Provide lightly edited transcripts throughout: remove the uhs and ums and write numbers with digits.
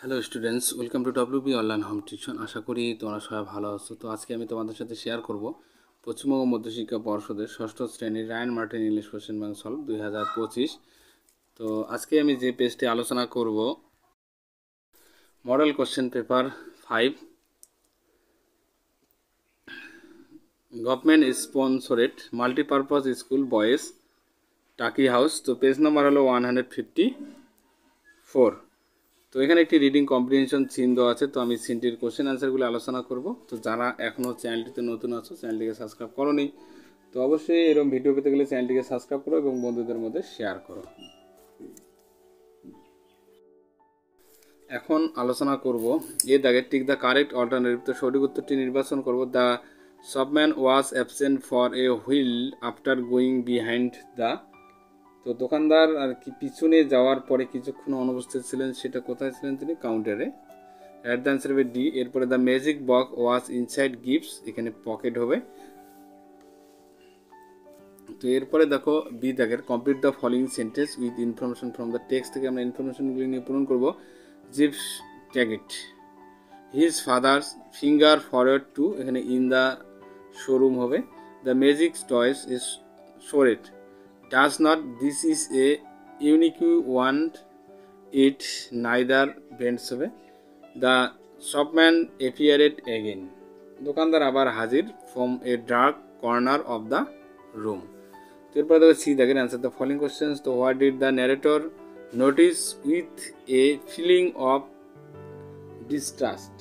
Hello students, welcome to WB online home tuition. আশা করি তোমরা সবাই ভালো আছো। তো আজকে আমি তোমাদের সাথে শেয়ার করব পশ্চিমবঙ্গ মধ্যশিক্ষা পর্ষদের ষষ্ঠ শ্রেণীর Ryan Martin English question bank solve 2025। তো আজকে আমি যে পেজটি আলোচনা করব model question paper 5 government sponsored multipurpose school boys Taki house. তো পেজ নাম্বার হলো 154। তো এখানে একটি রিডিং কম্প্রিহেনশন সিন দেওয়া আছে। তো আমি সিনটির কোশ্চেন আনসারগুলো আলোচনা করব। তো যারা এখনও চ্যানেলটিতে নতুন আছো, চ্যানেলটিকে সাবস্ক্রাইব করোনি, তো অবশ্যই এরকম ভিডিও পেতে গেলে চ্যানেলটিকে সাবস্ক্রাইব করো এবং বন্ধুদের মধ্যে শেয়ার করো। এখন আলোচনা করব এ দাগে টিক দ্য কারেক্ট অল্টারনেটিভ। তো সঠিক উত্তরটি নির্বাচন করব। The shopman was absent for a wheel after going behind the. তো দোকানদার আর কি পিছনে যাওয়ার পরে কিছুক্ষণ অনুপস্থিত ছিলেন, সেটা কোথায় ছিলেন? তিনি কাউন্টারে। অ্যাট দ্য আনসার হবে ডি। এরপরে the magic box was inside gifts, এখানে পকেট হবে। তো এরপরে দেখো বি দাগের complete the following sentence with information from the text থেকে আমরা ইনফরমেশনগুলি নিয়ে পূরণ করবো। Gip's tugged his father's finger forward to, এখানে ইন দ্য শোরুম হবে। The magic toys is shored does not, this is a unique one, it neither bends হবে। The shopman অ্যাপিয়ারেড again, দোকানদার আবার হাজির। From a dark corner of the room. তো এরপরে দেখো C দেখেন অ্যান্সার দ্য ফলোইং কোশ্চেন্স। তো what did the narrator notice with a feeling of distrust,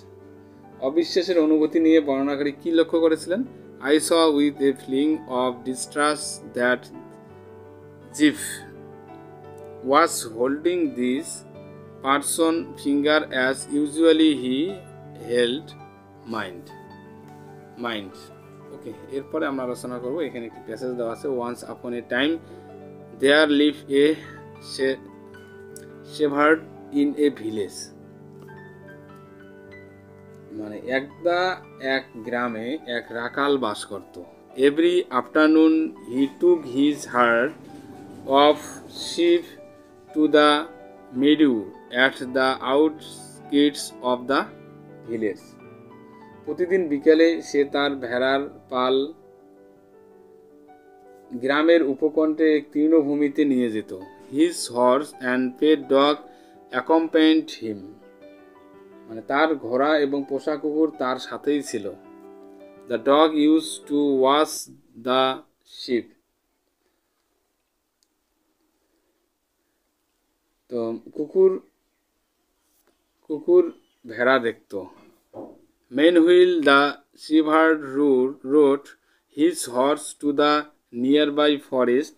অবিশ্বাসের অনুভূতি নিয়ে বর্ণনাকারী কি লক্ষ্য করেছিলেন? I saw with a feeling of distrust that Gip was holding this person finger as usually he held mind. ওকে, এরপরে আমরা আলোচনা করব। এখানে একটি প্যাসেজ দেওয়া আছে। Once upon a time there live a shepherd in a village, মানে একদা এক গ্রামে এক রাখাল বাস করত। Every afternoon he took his herd of sheep to the meadow at the outskirts of the village, প্রতিদিন বিকেলে সে তার ভেড়ার পাল গ্রামের উপকণ্ঠে তৃণভূমিতে নিয়ে যেত। His horse and pet dog accompanied him, মানে তার ঘোড়া এবং পোষা কুকুর তার সাথেই ছিল। The dog use to watch the sheep, তো কুকুর ভেড়া দেখত। Meanwhile the shepherd rode his horse to the nearby forest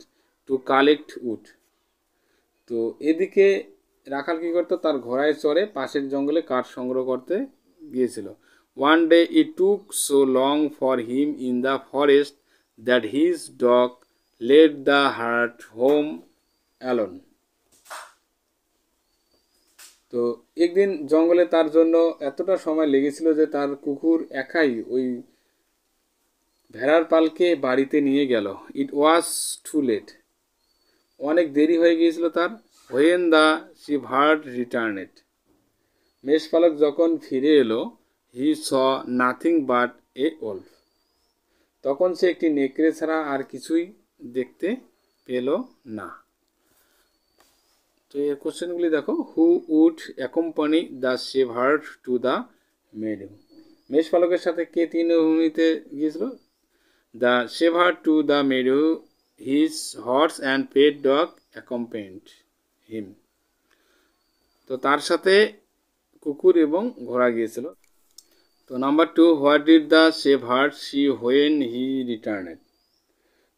to collect wood, তো এদিকে রাখাল কী করতো? তার ঘোড়ায় চড়ে পাশের জঙ্গলে কাঠ সংগ্রহ করতে গিয়েছিল। One day it took so long for him in the forest that his dog led the hart home alone, তো একদিন জঙ্গলে তার জন্য এতটা সময় লেগেছিল যে তার কুকুর একাই ওই ভেড়ার পালকে বাড়িতে নিয়ে গেল। ইট ওয়াজ টু লেট, অনেক দেরি হয়ে গিয়েছিল তার। হোয়েন দ্য শিভার্ড রিটার্নেড, মেষপালক যখন ফিরে এলো, হি saw nothing but a wolf, তখন সে একটি নেকড়ে ছাড়া আর কিছুই দেখতে পেল না। তো এই কোশ্চেনগুলি দেখো। Who would accompany the shepherd to the meadow, মেষপালকের সাথে কে তৃণভূমিতে গিয়েছিল? The shepherd to the meadow, his horse and pet dog accompanied him, তো তার সাথে কুকুর এবং ঘোড়া গিয়েছিল। তো number 2, what did the shepherd see when he returned,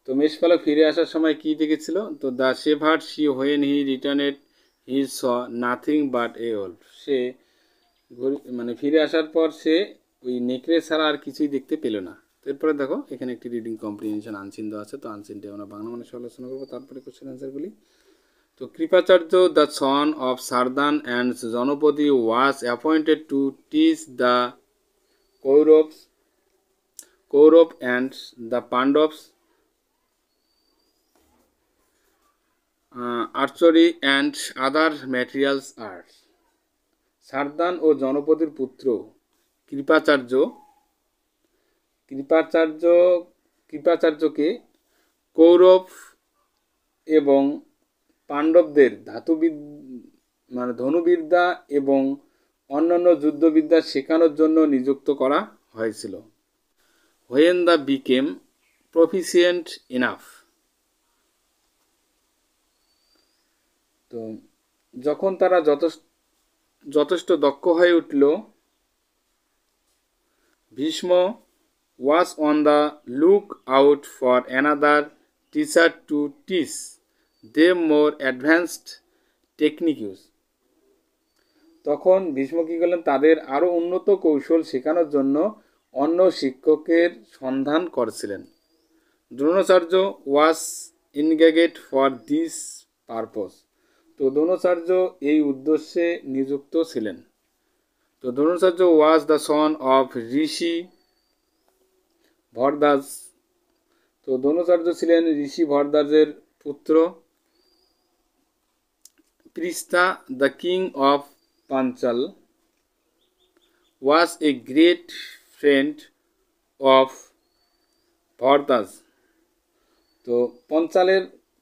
তো মেষপালক ফিরে আসার সময় কি দেখেছিল? তো the shepherd see when he returned he saw nothing but a wolf, সে মানে ফিরে আসার পর সে ওই নেকড়ে ছাড়া আর কিছুই দেখতে পেল না। এরপরে দেখো এখানে একটি রিডিং কম্প্রিহেনশন আনসিন দেওয়া আছে। তো আনসিনটি আমরা বাংলা মানুষে আলোচনা করবো, তারপরে কোশ্চেন আনসারগুলি। তো Kripacharya the son of Sharadwan and Janapati was appointed to teach the Kaurava and the Pandavas archery and other materials arts. Sharadwan ও জনপদের পুত্র কৃপাচার্যকে কৌরব এবং পাণ্ডবদের ধনুবিদ্যা এবং অন্যান্য যুদ্ধবিদ্যা শেখানোর জন্য নিযুক্ত করা হয়েছিল। When they became proficient enough, তো যখন তারা যথেষ্ট দক্ষ হয়ে উঠল, Bhishma was on the lookout for another teacher to teach them more advanced techniques. তখন ভীষ্ম কি করলেন, তাদের আরও উন্নত কৌশল শেখানোর জন্য অন্য শিক্ষকের সন্ধান করছিলেন। Dronacharya was engaged for this purpose, তো দ্রোণাচার্য এই উদ্দেশ্যে নিযুক্ত ছিলেন। তো Dronacharya was the son of Rishi Bharadwaj, তো দ্রোণাচার্য ছিলেন ঋষি ভরদ্বাজের পুত্র। Prishata the king of Panchal was a great friend of Bharadwaj, তো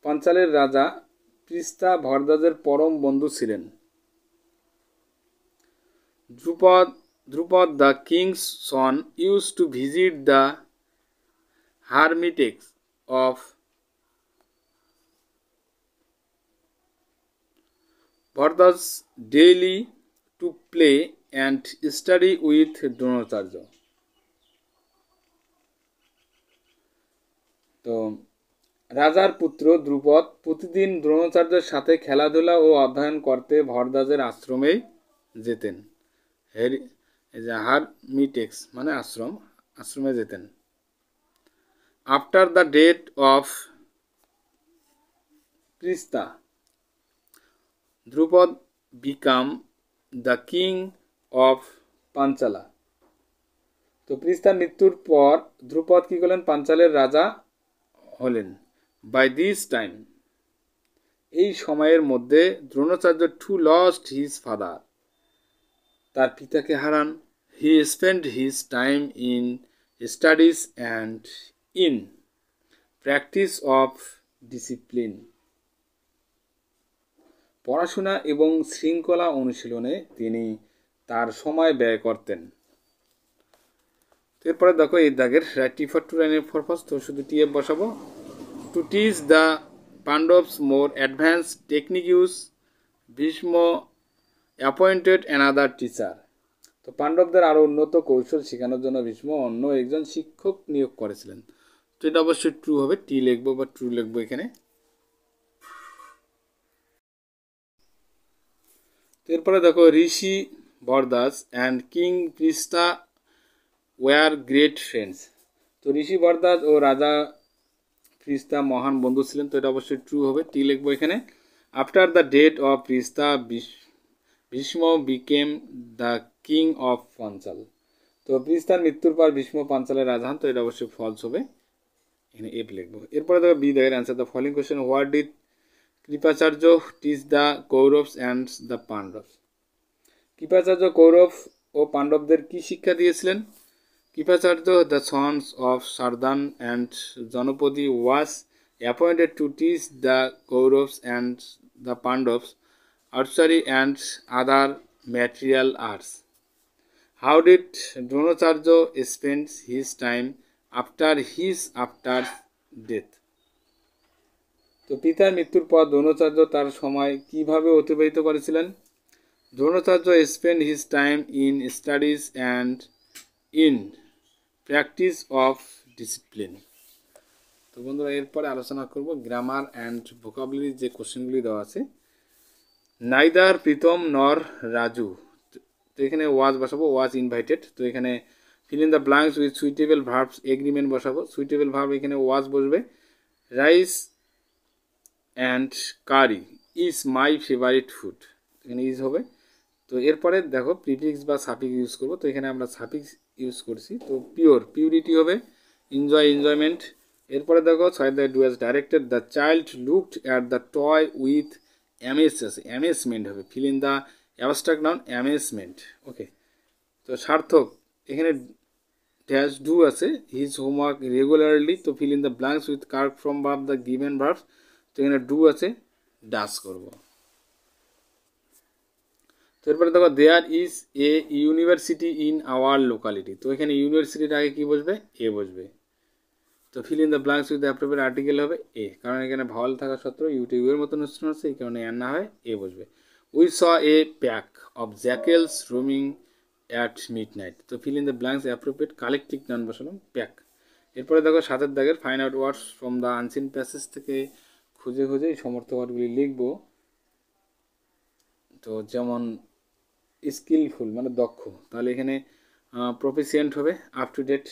পাঞ্চালের রাজা পৃষ্ঠা ভরদ্বাজের পরম বন্ধু ছিলেন। Drupada the king's son used to visit the hermitages of Bhardaj daily to play and study with Dronacharya. তো রাজার পুত্র দ্রুপদ প্রতিদিন দ্রোণাচার্যের সাথে খেলাধুলা ও অধ্যয়ন করতে ভরদ্বাজের আশ্রমেই যেতেন। হারমিটেক্স মানে আশ্রমে যেতেন। After the death of Prishata, Drupada became the king of Panchala, তো পৃষ্ঠার মৃত্যুর পর দ্রুপদ কি করলেন, পাঞ্চালের রাজা হলেন। বাই দিস টাইম, এই সময়ের মধ্যে Dronacharya too lost his father, তার পিতাকে হারান। He spend his time in studies and in practice of discipline, পড়াশোনা এবং শৃঙ্খলা অনুশীলনে তিনি তার সময় ব্যয় করতেন। এরপরে দেখো এই দাগের রাইট টি ফর টু লাইনের পারপাস, তো শুধু টিএফ বসাবো। Two teach the Pandavas more advance technique use, Bhishma appointed another teacher, তো পাণ্ডবদের আরও উন্নত কৌশল শেখানোর জন্য ভীষ্ম অন্য একজন শিক্ষক নিয়োগ করেছিলেন। তো এটা অবশ্যই ট্রু হবে, টি লিখবো বা ট্রু লিখবো এখানে। এরপরে দেখো ঋষি ভরদ্বাজ অ্যান্ড কিং পৃষ্ঠা ওয়ার গ্রেট ফ্রেন্ডস, তো ঋষি ভরদ্বাজ ও রাজা পৃষ্ঠা মহান বন্ধু ছিলেন, তো এটা অবশ্যই ট্রু হবে, টি লিখবো এখানে। After the death of Prishata Bhishma became the king of Panchal, তো পৃষ্ঠার মৃত্যুর পর ভীষ্ম পাঞ্চালের রাজা হন, তো এটা অবশ্যই ফলস হবে, এখানে এফ লিখবো। এরপরে দেখো বি দেখেন answer the following question, what did Kripacharya teach the Kauravas and the Pandavas, Kripacharya Kaurava ও পাণ্ডবদের কি শিক্ষা দিয়েছিলেন? Kripacharya the sons of Sharadwan and Janapadi was appointed to teach the Kauravas and the Pandavas archery and other martial arts. How did Dronacharya spend his time after death? তো পিতার মৃত্যুর পর দ্রোণাচার্য তার সময় কিভাবে অতিবাহিত করেছিলেন? Dronacharya spend his time in studies and in practice of discipline. তো বন্ধুরা এরপরে আলোচনা করব গ্রামার অ্যান্ড ভোকাবুলারি যে কোশ্চেনগুলি দেওয়া আছে। নাইদার প্রীতম নর রাজু, তো এখানে ওয়াজ বসাবো, ওয়াজ ইনভাইটেড, তো এখানে fill in the blanks with suitable verbs agreement বসাবো, সুইটেবল ভার্ব এখানে ওয়াজ বসবে। Rice and curry is my favourite food, এখানে ইজ হবে। তো এরপরে দেখো প্রিফিক্স বা সাফিক্স ইউজ করবো, তো এখানে আমরা সাফিক্স ইউজ করছি, তো পিউরিটি হবে, এনজয়মেন্ট। এরপরে দেখো ছয় the do as directed, the child looked at the toy with amazement হবে, fill in the abstract noun amazement. Okay, তো সার্থক এখানে ড্যাশ ডু আছে, হিজ হোমওয়ার্ক রেগুলারলি, তো fill in the blanks with correct from verb the given verbs, তো এখানে do আছে, does করব। তো এরপরে দেখো there is a university in our locality, তো এখানে ইউনিভার্সিটির আগে কি বসবে, এ বসবে। তো fill in the blanks with the appropriate article হবে এ, কারণ এখানে ভাওয়াল থাকা সত্ত্বেও ইউটিউবের মতন উচ্চারণ আছে, এই কারণে এর না হয় এ বসবে। We saw a pack of jackals roaming at midnight, তো fill in the blanks appropriate collective noun বসালাম প্যাক। এরপরে দেখো সাতের দাগের find out words from the unseen passage থেকে খুঁজে খুঁজে এই সমর্থ ওয়ার্ডগুলি লিখব। তো যেমন স্কিলফুল মানে দক্ষ, তাহলে এখানে প্রফিসিয়েন্ট হবে, আপ টু ডেট,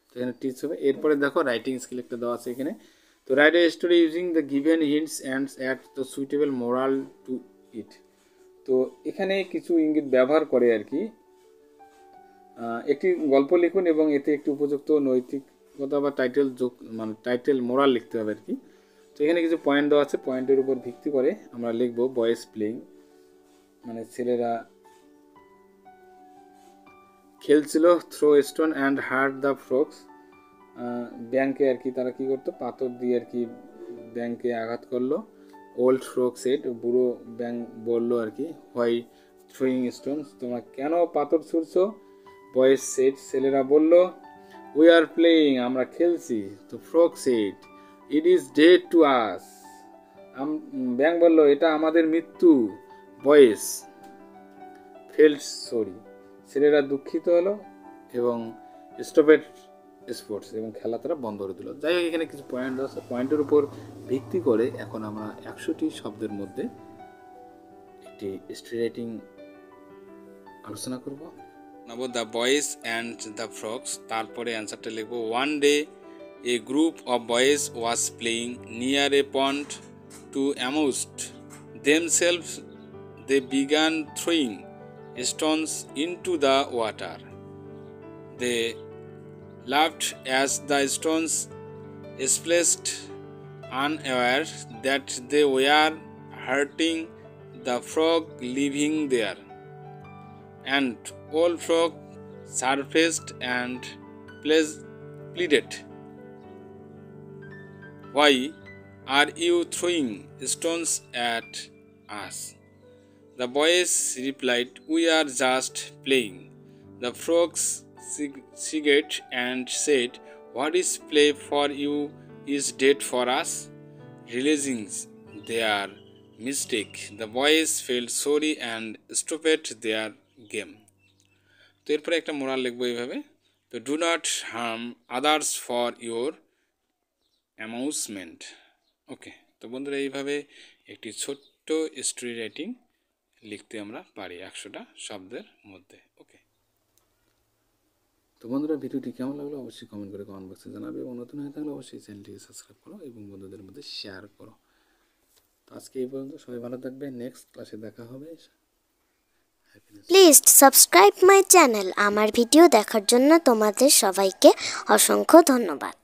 তো এখানে টিচ হবে। এরপরে দেখো রাইটিং স্কিল একটা দেওয়া আছে এখানে, তো write a story using the given hints and add the suitable moral to it, তো এখানে কিছু ইঙ্গিত ব্যবহার করে আর কি। একটি গল্প লিখুন এবং এতে একটি উপযুক্ত নৈতিকতা বা টাইটেল যোগ, মানে টাইটেল মোরাল লিখতে হবে আর কি। তো এখানে কিছু পয়েন্ট দেওয়া আছে, পয়েন্টের উপর ভিত্তি করে আমরা লিখবো বয়েজ প্লেইং, মানে ছেলেরা খেলছিল, throw stone and hurt the frogs, ব্যাংকে আর কি তারা কি করতো, পাথর দিয়ে আর কি ব্যাংকে আঘাত করলো। ওল্ড ফ্রগ সেড, বুড়ো ব্যাং বললো আর কি, হোয়াই থ্রোয়িং স্টোনস, তোমরা কেন পাথর ছুড়ছো। বয়েজ সেড, ছেলেরা বলল, উই আর প্লেয়িং, আমরা খেলছি। তো frog said, it is dead to us, ব্যাং বলল এটা আমাদের মৃত্যু। বয়েজ ফেল্ট সরি, ছেলেরা দুঃখিত হলো এবং স্টপেড স্পোর্টস, এবং খেলা তারা বন্ধ করে দিল। যাই হোক এখানে কিছু পয়েন্ট আছে, পয়েন্টের উপর ভিত্তি করে এখন আমরা 100টি শব্দের মধ্যে একটি স্টোরি রাইটিং আলোচনা করব। নেব the boys and the frogs, তারপরে অ্যান্সারটা লিখব। One day a group of boys was playing near a pond to amused themselves they began throwing stones into the water. They laughed as the stones splashed, unaware that they were hurting the frog living there. And old frog surfaced and pleaded, why are you throwing stones at us? The boys replied, we are just playing. The frogs sighed and said, what is play for you is dead for us. Realizing their mistake, the boys felt sorry and stopped their game. তো এরপরে একটা moral লিখবো এইভাবে, তো do not harm others for your amusement. Okay, তো বন্ধুরা এইভাবে একটি ছোট্ট স্টোরি রাইটিং লিখতে আমরা পারি 100টা শব্দের মধ্যে। ওকে, তো বন্ধুরা ভিডিওটি কেমন লাগলো অবশ্যই কমেন্ট করে কমেন্ট বক্সে জানাবে, এবং নতুন হয়ে থাকলে অবশ্যই চ্যানেলটিকে সাবস্ক্রাইব করো এবং বন্ধুদের মধ্যে শেয়ার করো। তো আজকে এই পর্যন্ত, সবাই ভালো থাকবে, নেক্সট ক্লাসে দেখা হবে। Please subscribe my channel. আমার ভিডিও দেখার জন্য তোমাদের সবাইকে অসংখ্য ধন্যবাদ।